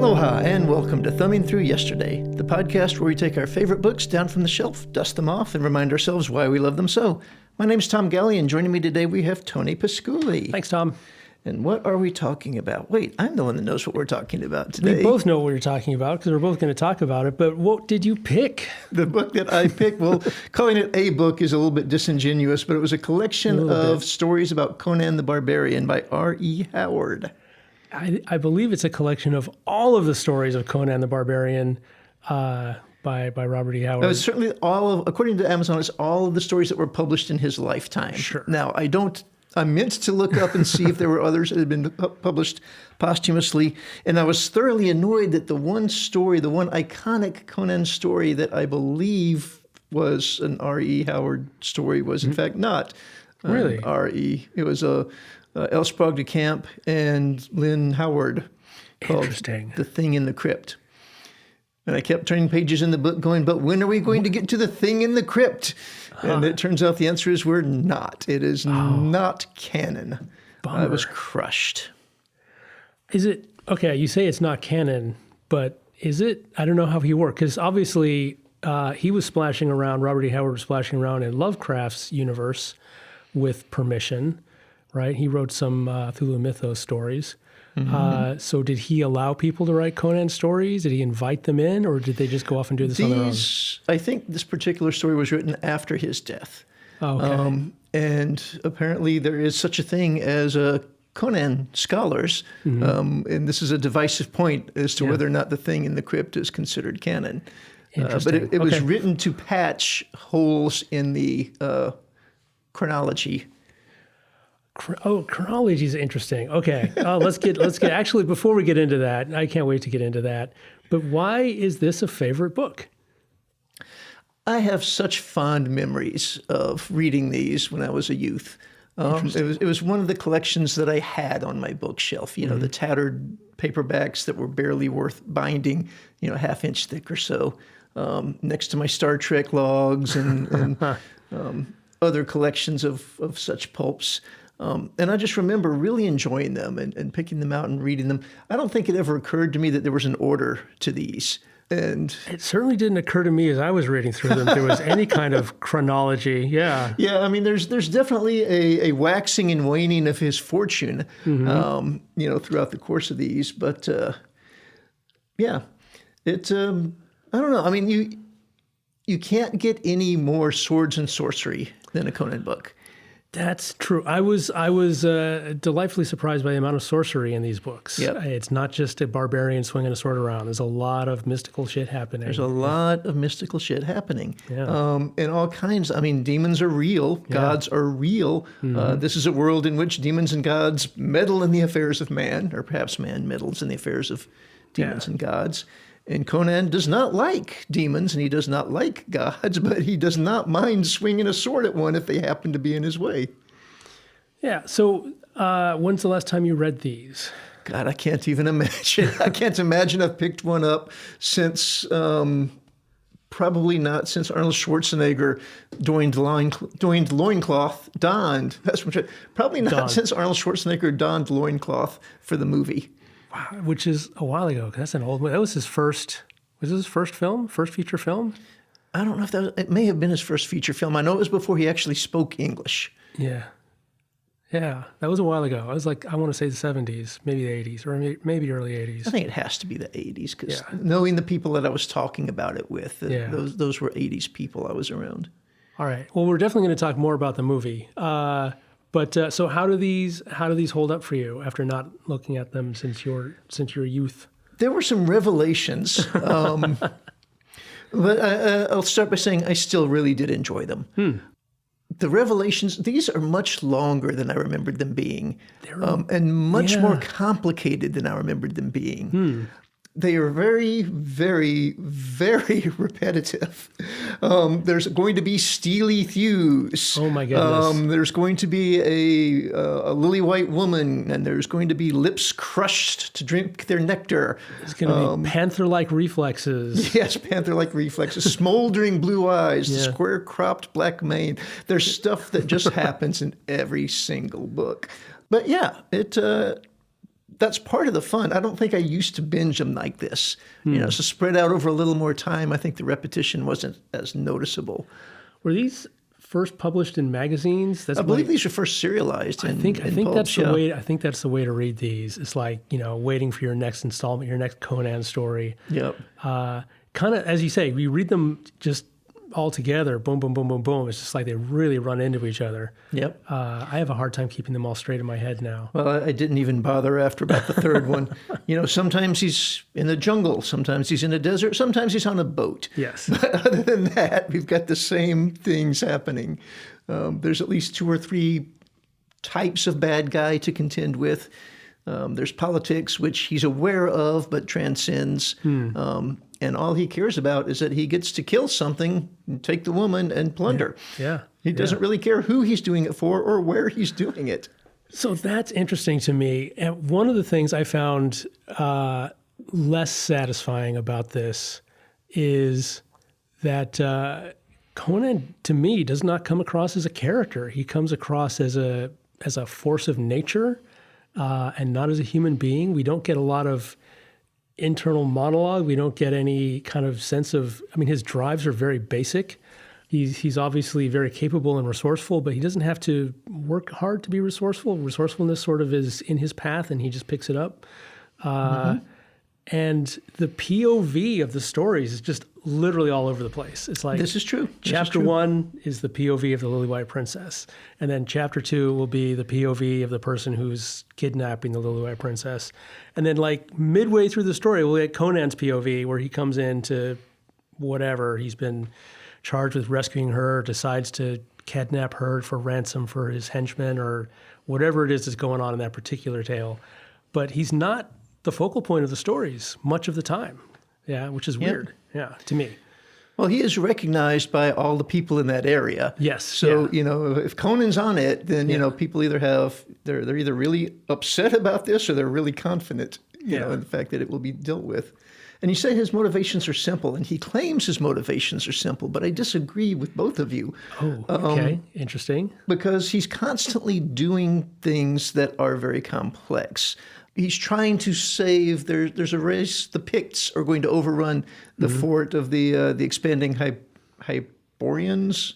Aloha and welcome to Thumbing Through Yesterday, the podcast where we take our favorite books down from the shelf, dust them off, and remind ourselves why we love them so. My name's Tom Galley, and joining me today we have Tony Pasculi. Thanks, Tom. And what are we talking about? Wait, I'm the one that knows what we're talking about today. We both know what you're talking about because we're both going to talk about it, but what did you pick? The book that I picked, well, calling it a book is a little bit disingenuous, but it was a collection of stories about Conan the Barbarian by R.E. Howard. I believe it's a collection of all of the stories of Conan the Barbarian by Robert E. Howard. It was certainly according to Amazon, it's all of the stories that were published in his lifetime. Sure. Now, I meant to look up and see if there were others that had been published posthumously, and I was thoroughly annoyed that the one iconic Conan story that I believe was an R.E. Howard story was in fact not really R.E. It was L. Sprague de Camp and Lynn Howard called Interesting. The Thing in the Crypt. And I kept turning pages in the book going, but when are we going to get to the thing in the crypt? And it turns out the answer is we're not. It is not canon. Bummer. I was crushed. Is it, okay, you say it's not canon, but is it? I don't know how he worked, because obviously he was splashing around, Robert E. Howard was splashing around in Lovecraft's universe with permission, right? He wrote some Cthulhu Mythos stories. Mm-hmm. So did he allow people to write Conan stories? Did he invite them in, or did they just go off and do this on their own? I think this particular story was written after his death. Oh, okay. And apparently there is such a thing as Conan scholars, and this is a divisive point as to whether or not the thing in the crypt is considered canon. But it was written to patch holes in the chronology. Chronology is interesting. Okay, let's get. Actually, before we get into that, I can't wait to get into that. But why is this a favorite book? I have such fond memories of reading these when I was a youth. It was one of the collections that I had on my bookshelf. You know, the tattered paperbacks that were barely worth binding. You know, half-inch thick or so. Next to my Star Trek logs and other collections of such pulps. And I just remember really enjoying them and picking them out and reading them. I don't think it ever occurred to me that there was an order to these. And it certainly didn't occur to me as I was reading through them there was any kind of chronology. Yeah. Yeah, I mean, there's definitely a waxing and waning of his fortune, throughout the course of these. But I don't know. I mean, you can't get any more swords and sorcery than a Conan book. That's true. I was delightfully surprised by the amount of sorcery in these books. Yep. It's not just a barbarian swinging a sword around. There's a lot of mystical shit happening. There's a lot of mystical shit happening. Yeah. And all kinds. I mean, demons are real. Gods are real. This is a world in which demons and gods meddle in the affairs of man, or perhaps man meddles in the affairs of demons and gods. And Conan does not like demons, and he does not like gods, but he does not mind swinging a sword at one if they happen to be in his way. Yeah. So when's the last time you read these? God, I can't even imagine. I can't imagine I've picked one up since, probably not since Arnold Schwarzenegger donned loincloth, probably not since Arnold Schwarzenegger donned loincloth for the movie. Wow, which is a while ago. That's an old movie. That was his first. Was this his first feature film? I don't know if it may have been his first feature film. I know it was before he actually spoke English. Yeah. Yeah, that was a while ago. I was like, I want to say the 70s, maybe the 80s, or maybe early 80s. I think it has to be the 80s, because knowing the people that I was talking about it with, those were 80s people I was around. All right. Well, we're definitely going to talk more about the movie. But so how do these hold up for you after not looking at them since your youth? There were some revelations, but I'll start by saying I still really did enjoy them. The revelations, these are much longer than I remembered them being, and much more complicated than I remembered them being. They are very, very, very repetitive. There's going to be steely thews. Oh my goodness. There's going to be a lily white woman, and there's going to be lips crushed to drink their nectar. There's going to be panther-like reflexes. Yes, panther-like reflexes. Smoldering blue eyes, the square-cropped black mane. There's stuff that just happens in every single book. But yeah, that's part of the fun. I don't think I used to binge them like this. So spread out over a little more time, I think the repetition wasn't as noticeable. Were these first published in magazines? I believe these were first serialized. I think that's the way. I think that's the way to read these. It's like waiting for your next installment, your next Conan story. Yep. Kind of as you say, we read them just all together. Boom, boom, boom, boom, boom. It's just like they really run into each other. Yep. I have a hard time keeping them all straight in my head now. Well, I didn't even bother after about the third one. Sometimes he's in the jungle, sometimes he's in a desert, sometimes he's on a boat. Yes. But other than that, we've got the same things happening. There's at least 2 or 3 types of bad guy to contend with. There's politics, which he's aware of but transcends. And all he cares about is that he gets to kill something, take the woman, and plunder. Yeah. He doesn't really care who he's doing it for or where he's doing it. So that's interesting to me. And one of the things I found less satisfying about this is that Conan, to me, does not come across as a character. He comes across as a force of nature and not as a human being. We don't get a lot of internal monologue. We don't get any kind of sense of, his drives are very basic. He's obviously very capable and resourceful, but he doesn't have to work hard to be resourceful. Resourcefulness sort of is in his path and he just picks it up. And the POV of the stories is just literally all over the place. It's like, this is true. Chapter 1 is the POV of the Lily White Princess. And then chapter 2 will be the POV of the person who's kidnapping the Lily White Princess. And then like midway through the story, we'll get Conan's POV where he comes in to whatever. He's been charged with rescuing her, decides to kidnap her for ransom for his henchmen or whatever it is that's going on in that particular tale. But he's not the focal point of the stories much of the time. Yeah, which is weird. Yeah, to me. Well, he is recognized by all the people in that area. Yes. So, if Conan's on it, then, people either they're either really upset about this or they're really confident, in the fact that it will be dealt with. And you say his motivations are simple, and he claims his motivations are simple, but I disagree with both of you. Oh, okay. Interesting. Because he's constantly doing things that are very complex. He's trying to save. There's a race. The Picts are going to overrun the fort of the expanding Hyborians.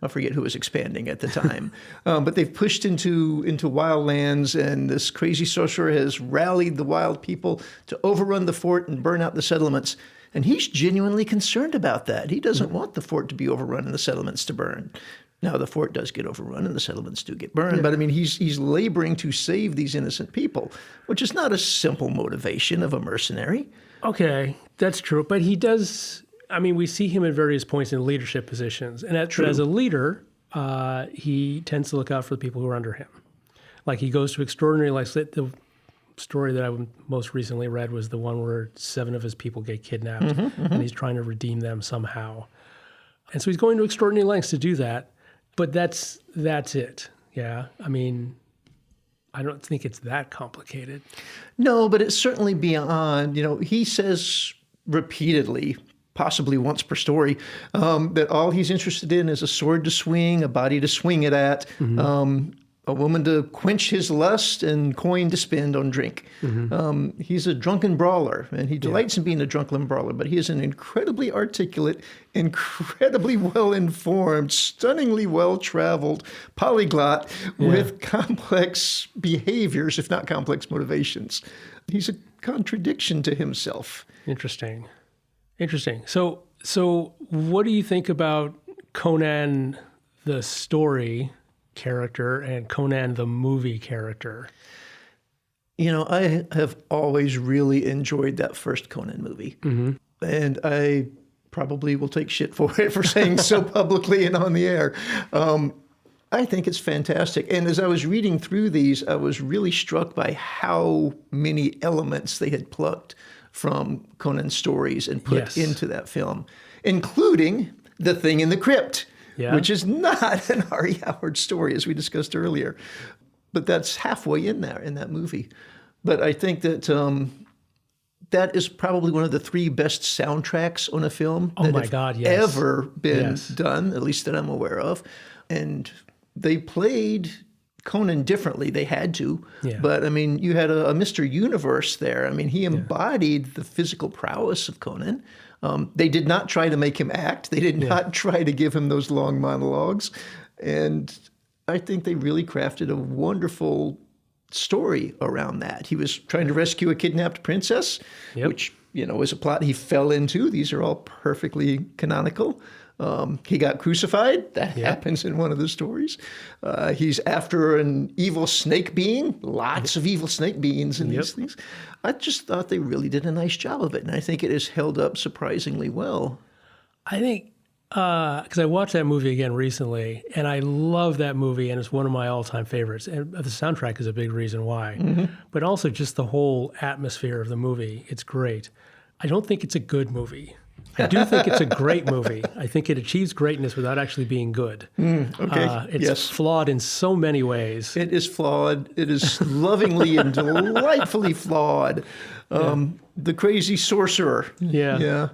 I forget who was expanding at the time, but they've pushed into wild lands, and this crazy sorcerer has rallied the wild people to overrun the fort and burn out the settlements. And he's genuinely concerned about that. He doesn't want the fort to be overrun and the settlements to burn. Now, the fort does get overrun and the settlements do get burned, but he's laboring to save these innocent people, which is not a simple motivation of a mercenary. Okay, that's true. But he does, we see him at various points in leadership positions. And as a leader, he tends to look out for the people who are under him. Like he goes to extraordinary lengths. The story that I most recently read was the one where 7 of his people get kidnapped and he's trying to redeem them somehow. And so he's going to extraordinary lengths to do that. But that's it. Yeah. I don't think it's that complicated. No, but it's certainly beyond, he says repeatedly, possibly once per story, that all he's interested in is a sword to swing, a body to swing it at, a woman to quench his lust, and coin to spend on drink. He's a drunken brawler, and he delights in being a drunken brawler, but he is an incredibly articulate, incredibly well-informed, stunningly well-traveled polyglot with complex behaviors, if not complex motivations. He's a contradiction to himself. Interesting. So what do you think about Conan the story character and Conan the movie character? I have always really enjoyed that first Conan movie. And I probably will take shit for it for saying so publicly and on the air. I think it's fantastic. And as I was reading through these, I was really struck by how many elements they had plucked from Conan's stories and put into that film, including the thing in the crypt. Which is not an R.E. Howard story, as we discussed earlier. But that's halfway in there, in that movie. But I think that that is probably one of the 3 best soundtracks on a film ever been done, at least that I'm aware of. And they played Conan differently. They had to. Yeah. But, I mean, you had a Mr. Universe there. I mean, he embodied the physical prowess of Conan. They did not try to make him act. They did not try to give him those long monologues. And I think they really crafted a wonderful story around that. He was trying to rescue a kidnapped princess, which, was a plot he fell into. These are all perfectly canonical. He got crucified. That happens in one of the stories. He's after an evil snake being. Lots of evil snake beings in these things. I just thought they really did a nice job of it, and I think it has held up surprisingly well. I think, because I watched that movie again recently, and I love that movie, and it's one of my all-time favorites. And the soundtrack is a big reason why. But also just the whole atmosphere of the movie. It's great. I don't think it's a good movie. I do think it's a great movie. I think it achieves greatness without actually being good. It's flawed in so many ways. It is flawed. It is lovingly and delightfully flawed. The crazy sorcerer. Yeah.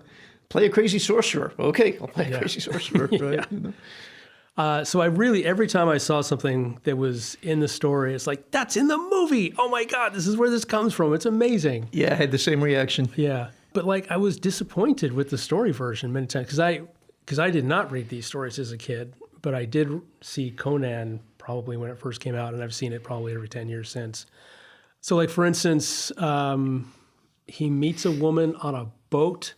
Play a crazy sorcerer. Okay, I'll play a crazy sorcerer. Right? So I really, every time I saw something that was in the story, it's like, that's in the movie. Oh my God, this is where this comes from. It's amazing. Yeah, I had the same reaction. Yeah. But like I was disappointed with the story version many times because I did not read these stories as a kid, but I did see Conan probably when it first came out, and I've seen it probably every 10 years since. So like, for instance, he meets a woman on a boat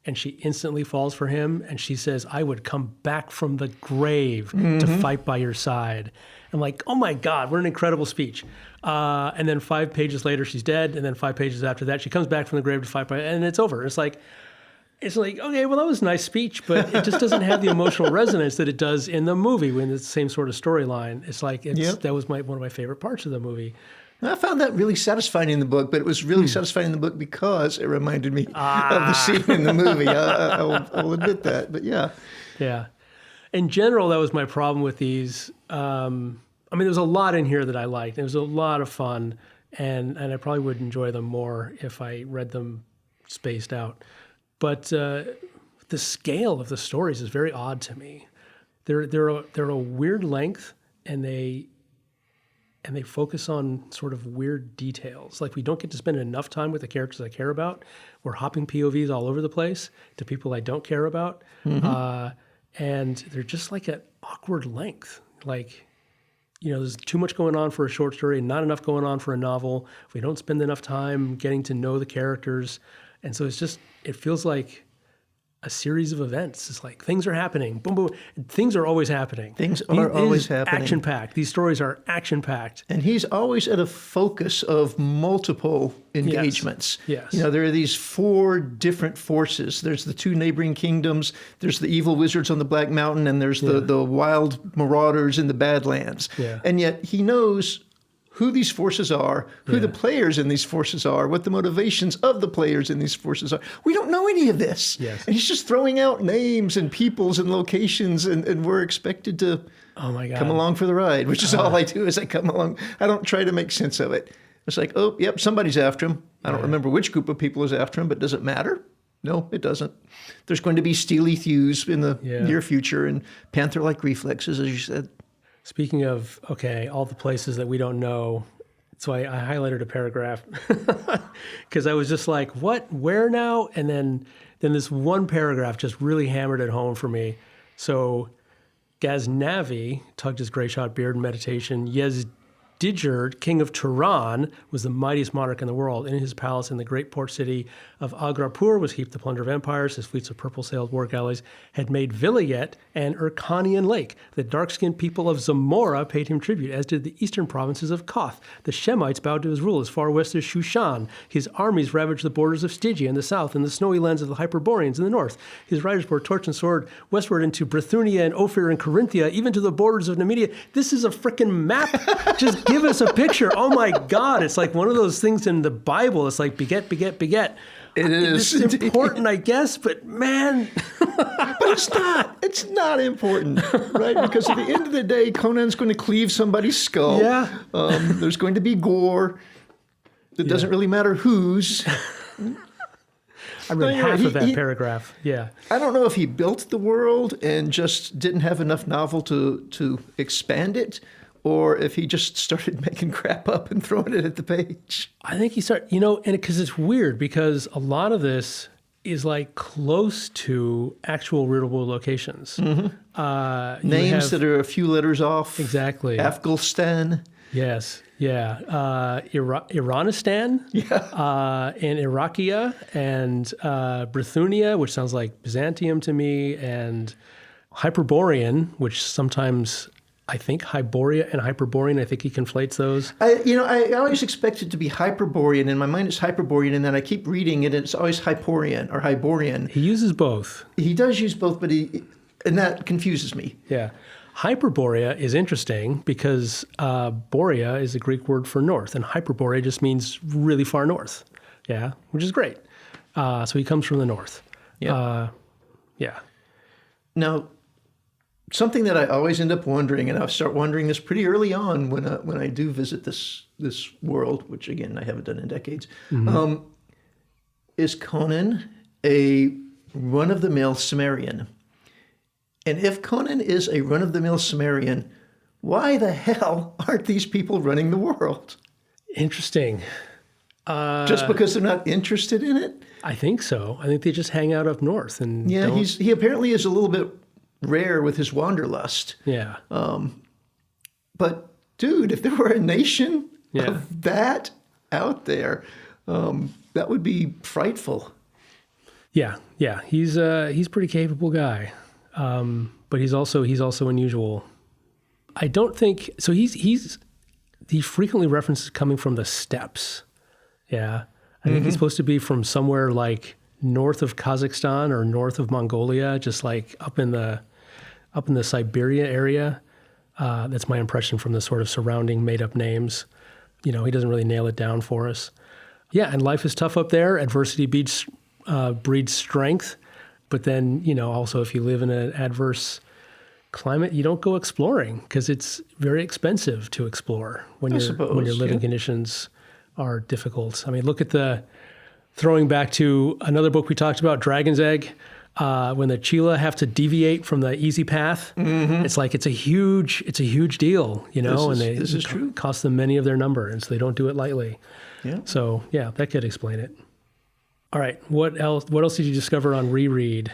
and she instantly falls for him, and she says, I would come back from the grave to fight by your side. I'm like, oh my God, what an incredible speech. And then 5 pages later, she's dead. And then 5 pages after that, she comes back from the grave to fight by, and it's over. It's like, okay, well, that was a nice speech, but it just doesn't have the emotional resonance that it does in the movie when it's the same sort of storyline. It's like, that was one of my favorite parts of the movie. I found that really satisfying in the book, but it was really satisfying in the book because it reminded me of the scene in the movie. I will admit that, but yeah. Yeah. In general, that was my problem with these. I mean, there's a lot in here that I liked. It was a lot of fun, and I probably would enjoy them more if I read them spaced out. But the scale of the stories is very odd to me. They're a weird length, and they focus on sort of weird details. Like, we don't get to spend enough time with the characters I care about. We're hopping POVs all over the place to people I don't care about. And they're just like an awkward length. Like, there's too much going on for a short story and not enough going on for a novel. We don't spend enough time getting to know the characters. And so it feels like a series of events. It's like things are happening. Boom, boom. Things are always happening. Things are always happening. Action-packed. These stories are action-packed. And he's always at a focus of multiple engagements. Yes. There are these 4 different forces. There's the 2 neighboring kingdoms. There's the evil wizards on the Black Mountain, and there's the wild marauders in the Badlands. Yeah. And yet he knows who these forces are, who the players in these forces are, what the motivations of the players in these forces are. We don't know any of this. Yes. And he's just throwing out names and peoples and locations, and we're expected to come along for the ride, which is all I do is I come along. I don't try to make sense of it. It's like, oh, yep, somebody's after him. I don't remember which group of people is after him, but does it matter? No, it doesn't. There's going to be steely thews in the near future and panther-like reflexes, as you said. Speaking of, all the places that we don't know, so I highlighted a paragraph because I was just like, what, where now? And then this one paragraph just really hammered it home for me. So Ghaznavi tugged his gray-shot beard in meditation. Yezdijerd, king of Turan, was the mightiest monarch in the world. In his palace in the great port city of Agrapur was heaped the plunder of empires. His fleets of purple-sailed war galleys had made Vilayet and Urkanian Lake. The dark-skinned people of Zamora paid him tribute, as did the eastern provinces of Koth. The Shemites bowed to his rule as far west as Shushan. His armies ravaged the borders of Stygia in the south and the snowy lands of the Hyperboreans in the north. His riders bore torch and sword westward into Brithunia and Ophir and Corinthia, even to the borders of Numidia. This is a frickin' map. Just give us a picture. Oh my God. It's like one of those things in the Bible. It's like beget, beget, beget. It is. It's important, I guess, but man. But it's not. It's not important, right? Because at the end of the day, Conan's going to cleave somebody's skull. Yeah. There's going to be gore. It doesn't really matter whose. I read half of that paragraph. Yeah. I don't know if he built the world and just didn't have enough novel to expand it, or if he just started making crap up and throwing it at the page. I think he started, and because it's weird because a lot of this is like close to actual readable locations. Mm-hmm. Names that are a few letters off. Exactly. Afghanistan. Yes. Yeah. Iranistan. Yeah. And Irakia and Bithynia, which sounds like Byzantium to me, and Hyperborean, which sometimes I think Hyboria and Hyperborean, I think he conflates those. I always expect it to be Hyperborean. In my mind, it's Hyperborean, and then I keep reading it, and it's always Hyporian or Hyborian. He uses both. He does use both, and that confuses me. Yeah. Hyperborea is interesting because Borea is a Greek word for north, and Hyperborea just means really far north. Yeah, which is great. So he comes from the north. Yeah. Yeah. Now, something that I always end up wondering, and I'll start wondering this pretty early on when I do visit this world, which again I haven't done in decades, is Conan a run-of-the-mill Cimmerian? And if Conan is a run-of-the-mill Cimmerian, why the hell aren't these people running the world? Interesting. Just because they're not interested in it? I think so. I think they just hang out up north and he apparently is a little bit rare with his wanderlust. Yeah. But dude, if there were a nation of that out there, that would be frightful. Yeah. He's a pretty capable guy, but he's also unusual. I don't think so. He frequently references coming from the steppes. Yeah, I think he's supposed to be from somewhere like north of Kazakhstan or north of Mongolia, just like up in the Siberia area. That's my impression from the sort of surrounding made-up names. He doesn't really nail it down for us. Yeah, and life is tough up there. Adversity breeds strength. But then, also if you live in an adverse climate, you don't go exploring because it's very expensive to explore when your living conditions are difficult. I mean, look at throwing back to another book we talked about, Dragon's Egg. When the Chila have to deviate from the easy path, it's like it's a huge deal, This is true. Cost them many of their number, and so they don't do it lightly. Yeah. So that could explain it. All right, what else did you discover on reread?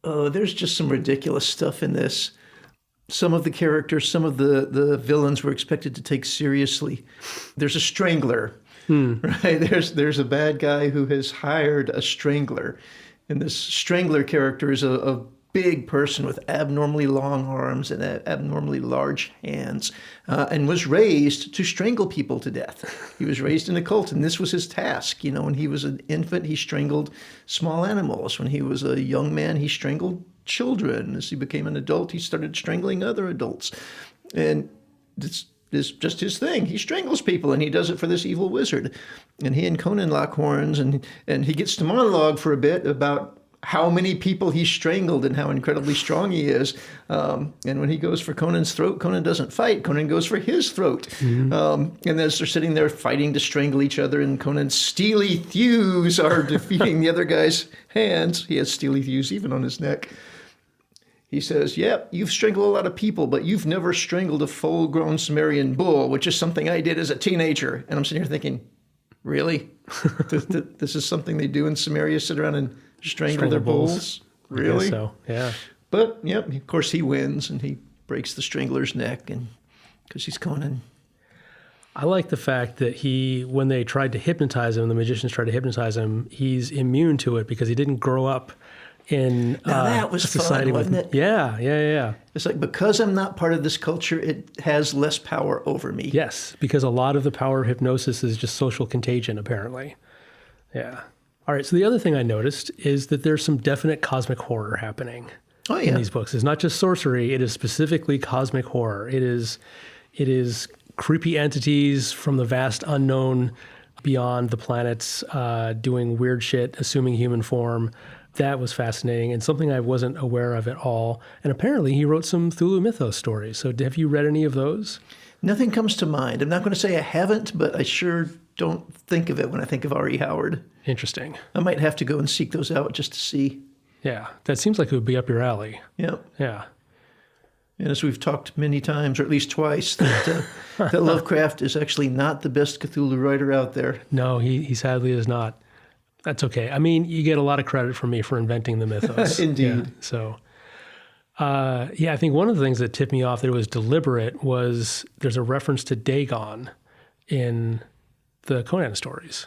Oh, there's just some ridiculous stuff in this. Some of the characters, some of the villains were expected to take seriously. There's a strangler, right? There's a bad guy who has hired a strangler. And this strangler character is a big person with abnormally long arms and abnormally large hands, and was raised to strangle people to death. He was raised in a cult, and this was his task. When he was an infant, he strangled small animals. When he was a young man, he strangled children. As he became an adult, he started strangling other adults. And this is just his thing. He strangles people, and he does it for this evil wizard. And he and Conan lock horns, and he gets to monologue for a bit about how many people he strangled and how incredibly strong he is. And when he goes for Conan's throat, Conan doesn't fight. Conan goes for his throat. And as they're sitting there fighting to strangle each other, and Conan's steely thews are defeating the other guy's hands. He has steely thews even on his neck. He says, you've strangled a lot of people, but you've never strangled a full-grown Cimmerian bull, which is something I did as a teenager. And I'm sitting here thinking, really? This is something they do in Cimmeria, sit around and strangle their bulls? Really? I guess so, yeah. But, of course he wins, and he breaks the strangler's neck, and because he's Conan. I like the fact that when they tried to hypnotize him, the magicians tried to hypnotize him, he's immune to it because he didn't grow up in that was society fun, wasn't it? Yeah. It's like, because I'm not part of this culture, it has less power over me. Yes, because a lot of the power of hypnosis is just social contagion, apparently. Yeah. All right, so the other thing I noticed is that there's some definite cosmic horror happening in these books. It's not just sorcery, it is specifically cosmic horror. It is creepy entities from the vast unknown beyond the planets doing weird shit, assuming human form. That was fascinating and something I wasn't aware of at all. And apparently he wrote some Cthulhu Mythos stories. So have you read any of those? Nothing comes to mind. I'm not going to say I haven't, but I sure don't think of it when I think of R.E. Howard. Interesting. I might have to go and seek those out just to see. Yeah, that seems like it would be up your alley. Yeah. Yeah. And as we've talked many times, or at least twice, that Lovecraft is actually not the best Cthulhu writer out there. No, he sadly is not. That's okay. I mean, you get a lot of credit from me for inventing the mythos. Indeed. Yeah, so, I think one of the things that tipped me off that it was deliberate was there's a reference to Dagon in the Conan stories.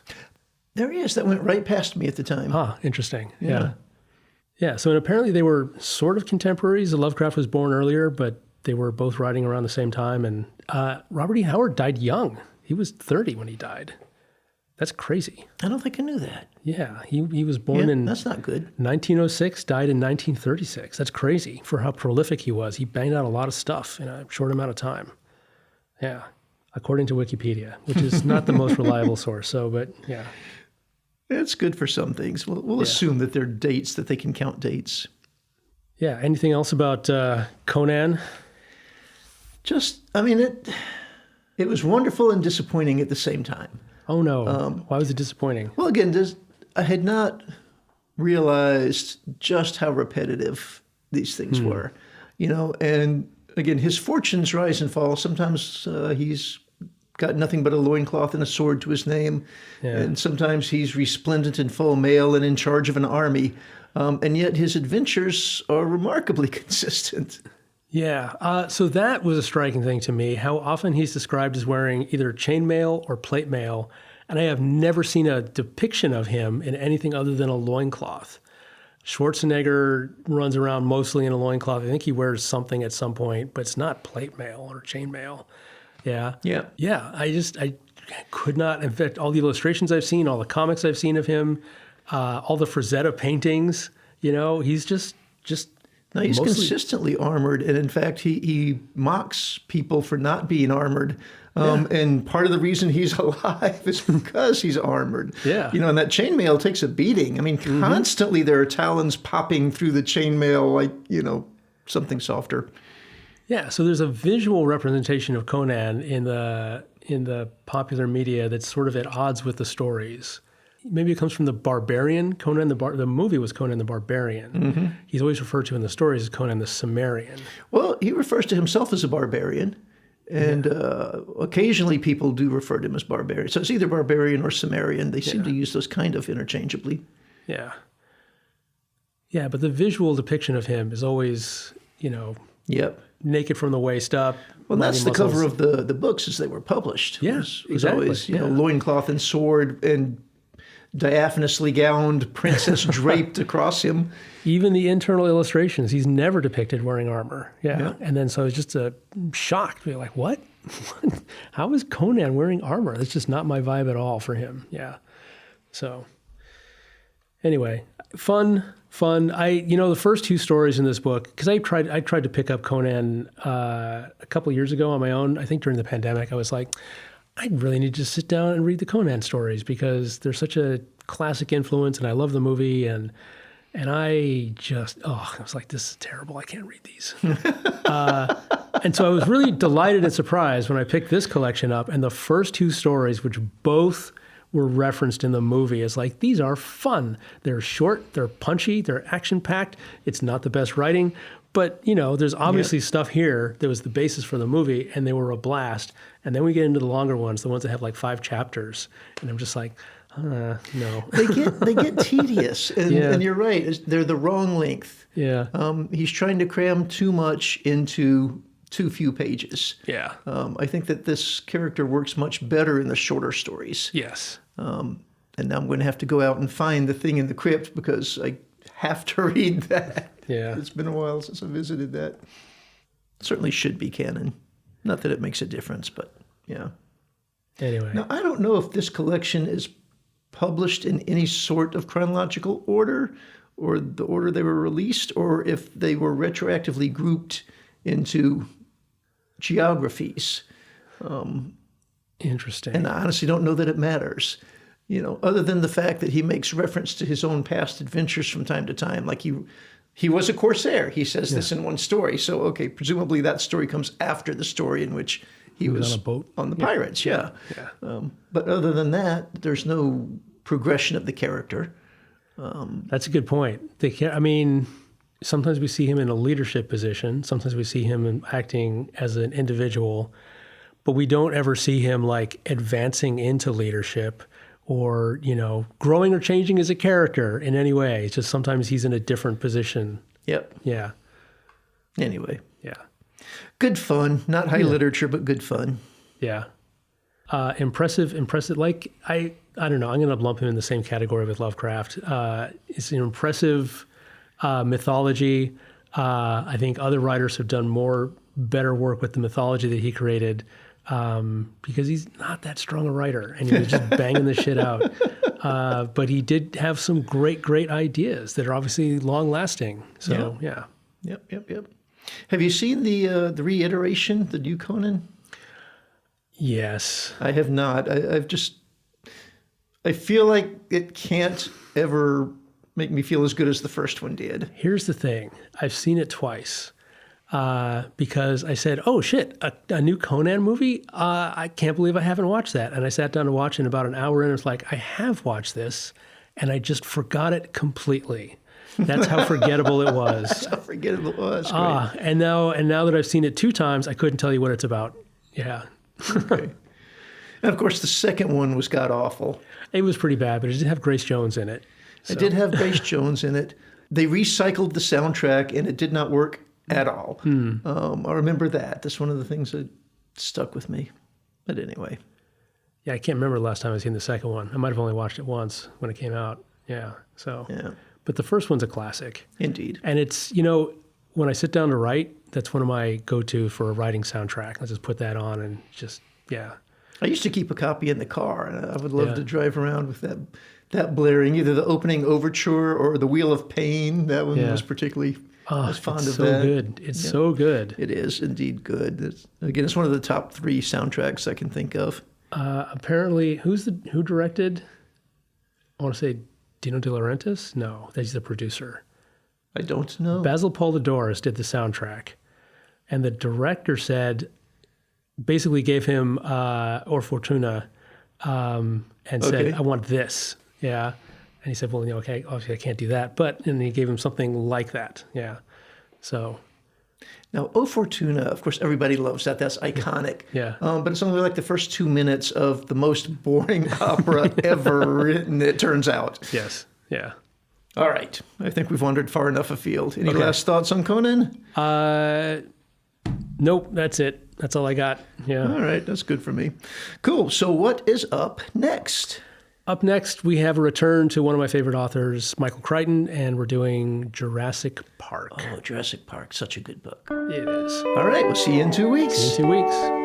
There he is. That went right past me at the time. Ah, interesting. Yeah. Yeah. So apparently they were sort of contemporaries. Lovecraft was born earlier, but they were both writing around the same time. And Robert E. Howard died young. He was 30 when he died. That's crazy. I don't think I knew that. Yeah. He was born in that's not good. 1906, died in 1936. That's crazy for how prolific he was. He banged out a lot of stuff in a short amount of time. Yeah. According to Wikipedia, which is not the most reliable source. So, but yeah. It's good for some things. We'll assume that they're dates, that they can count dates. Yeah. Anything else about Conan? It was wonderful and disappointing at the same time. Oh, no. Why was it disappointing? Well, again, I had not realized just how repetitive these things were, and again, his fortunes rise and fall. Sometimes he's got nothing but a loincloth and a sword to his name, and sometimes he's resplendent in full mail and in charge of an army, and yet his adventures are remarkably consistent. Yeah, so that was a striking thing to me, how often he's described as wearing either chainmail or plate mail, and I have never seen a depiction of him in anything other than a loincloth. Schwarzenegger runs around mostly in a loincloth. I think he wears something at some point, but it's not plate mail or chainmail. Yeah. Yeah. Yeah, I could not, in fact, all the illustrations I've seen, all the comics I've seen of him, all the Frazetta paintings, he's just no, he's consistently armored, and in fact, he mocks people for not being armored. And part of the reason he's alive is because he's armored. Yeah. And that chainmail takes a beating. I mean, constantly there are talons popping through the chainmail like, something softer. Yeah, so there's a visual representation of Conan in the popular media that's sort of at odds with the stories. Maybe it comes from the Barbarian. The movie was Conan the Barbarian. Mm-hmm. He's always referred to in the stories as Conan the Cimmerian. Well, he refers to himself as a barbarian, and occasionally people do refer to him as barbarian. So it's either barbarian or Cimmerian. They seem to use those kind of interchangeably. Yeah. Yeah, but the visual depiction of him is always, naked from the waist up. Well, that's the cover of the books as they were published. Yeah, it was always, loincloth and sword and diaphanously gowned princess draped across him. Even the internal illustrations, he's never depicted wearing armor. Yeah. And then so it's just a shock to be like, what? How is Conan wearing armor? That's just not my vibe at all for him. Yeah. So anyway, fun. The first two stories in this book, because I tried to pick up Conan a couple years ago on my own. I think during the pandemic, I was like, I really need to sit down and read the Conan stories because they're such a classic influence, and I love the movie, and I was like, this is terrible. I can't read these. And so I was really delighted and surprised when I picked this collection up, and the first two stories, which both were referenced in the movie, as like, these are fun. They're short, they're punchy, they're action-packed. It's not the best writing, but, there's obviously stuff here that was the basis for the movie, and they were a blast. And then we get into the longer ones, the ones that have like 5 chapters, and I'm just like, no. They get tedious, and you're right. They're the wrong length. Yeah. He's trying to cram too much into too few pages. Yeah. I think that this character works much better in the shorter stories. Yes. And now I'm going to have to go out and find The Thing in the Crypt because I have to read that. Yeah. It's been a while since I visited that. It certainly should be canon. Not that it makes a difference, but yeah. Anyway. Now, I don't know if this collection is published in any sort of chronological order or the order they were released, or if they were retroactively grouped into geographies. Interesting. And I honestly don't know that it matters, other than the fact that he makes reference to his own past adventures from time to time. Like he was a corsair. He says this in one story. So, okay, presumably that story comes after the story in which he was on a boat on the pirates. Yeah. But other than that, there's no progression of the character. That's a good point. sometimes we see him in a leadership position. Sometimes we see him acting as an individual, but we don't ever see him like advancing into leadership or, growing or changing as a character in any way. It's just sometimes he's in a different position. Yep. Yeah. Anyway. Yeah. Good fun. Not high literature, but good fun. Yeah. Impressive. Like, I don't know. I'm going to lump him in the same category with Lovecraft. It's an impressive mythology. I think other writers have done better work with the mythology that he created because he's not that strong a writer and he was just banging the shit out. But he did have some great ideas that are obviously long lasting. So, yeah. Yep. Have you seen the reiteration, the new Conan? Yes. I have not. I feel like it can't ever make me feel as good as the first one did. Here's the thing. I've seen it twice because I said, oh, shit, a new Conan movie? I can't believe I haven't watched that. And I sat down to watch it, and about an hour in, it's like, I have watched this, and I just forgot it completely. That's how forgettable it was. That's how forgettable it was. And now that I've seen it 2 times, I couldn't tell you what it's about. Yeah. Okay. And of course, the second one was god-awful. It was pretty bad, but it did have Grace Jones in it. So. It did have Grace Jones in it. They recycled the soundtrack, and it did not work at all. I remember that. That's one of the things that stuck with me. But anyway. Yeah, I can't remember the last time I've seen the second one. I might have only watched it once when it came out. Yeah, so. Yeah. But the first one's a classic. Indeed. And it's, when I sit down to write, that's one of my go-to for a writing soundtrack. I just put that on and just, yeah. I used to keep a copy in the car, and I would love to drive around with that blaring, either the opening overture or the Wheel of Pain. That one was particularly I was fond of that. It's so good. It is indeed good. It's one of the top 3 soundtracks I can think of. Apparently, who directed? I want to say Dino De Laurentiis? No, he's the producer. I don't know. Basil Polidorus did the soundtrack, and the director basically gave him Or Fortuna and said, I want this. Yeah. And he said, well, okay, obviously I can't do that. And he gave him something like that. Yeah. So. Now, O Fortuna, of course, everybody loves that. That's iconic. Yeah. But it's only like the first 2 minutes of the most boring opera ever written, it turns out. Yes. Yeah. All right. I think we've wandered far enough afield. Any last thoughts on Conan? Nope. That's it. That's all I got. Yeah. All right. That's good for me. Cool. So what is up next? Up next, we have a return to one of my favorite authors, Michael Crichton, and we're doing Jurassic Park. Oh, Jurassic Park. Such a good book. It is. All right. We'll see you in 2 weeks. See you in 2 weeks.